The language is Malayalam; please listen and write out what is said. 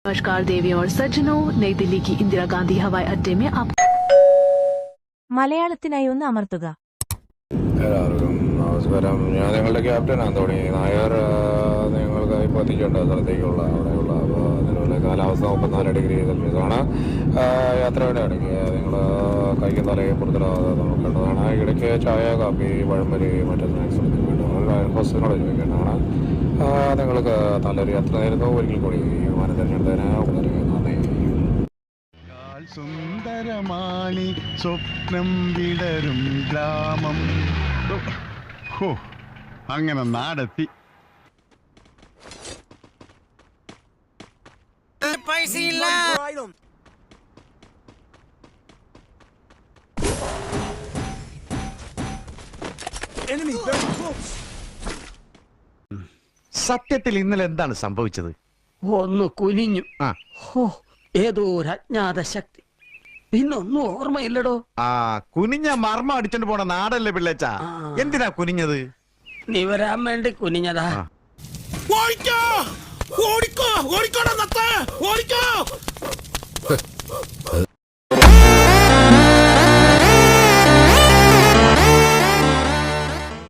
नमस्कार देवी और सज्जनों, नई दिल्ली की इंदिरा गांधी हवाई अड्डे में आप മലയാളത്തിനായി ഒന്ന് അമർത്തുക. എല്ലാവർക്കും നമസ്കാരം. ഞാൻ നിങ്ങളുടെ ക്യാപ്റ്റനാണ് തോണി നായർ. നിങ്ങൾക്ക് ഇപ്പോൾ എത്തിക്കേണ്ട സ്ഥലത്തേക്കുള്ള അവിടെയുള്ള നിലവിലെ കാലാവസ്ഥ 34 ഡിഗ്രി സെൽഷ്യസാണ്. യാത്രയുടെ ഇടയ്ക്ക് നിങ്ങൾ കഴിക്കുന്ന തലയെ പുറത്തിടാതെ നോക്കേണ്ടതാണ്. ഇടയ്ക്ക് ചായ, കാപ്പി, പഴംപൊരി, മറ്റു സ്നാക്സ് ഹോസ്റ്റലിനോട് ചോദിക്കേണ്ടതാണ്. നിങ്ങൾക്ക് നല്ലൊരു യാത്ര നേരുന്നു. ഒരിക്കൽ കൂടി വിമാനം തിരഞ്ഞെടുത്തതിന് വളരെ നന്ദി. സുന്ദരമാണി സ്വപ്നം വിടരും ഗ്രാമം. അങ്ങനെ നാടെത്തി. സത്യത്തിൽ ഇന്നലെ എന്താണ് സംഭവിച്ചത്? ഒന്ന് കുനിഞ്ഞു. ഏതോ ഒരു അജ്ഞാത ശക്തി. പിന്നൊന്നും ഓർമ്മയില്ലടോ. കുനിഞ്ഞ മർമ്മം അടിച്ചോണ്ട് പോണ നാടല്ലേ പിള്ളേച്ച? എന്തിനാ കുനിഞ്ഞത്? നീ വരാൻ വേണ്ടി കുനിഞ്ഞതാ. ഓടിക്കോ ഓടിക്കോ ഓടിക്കോടാ.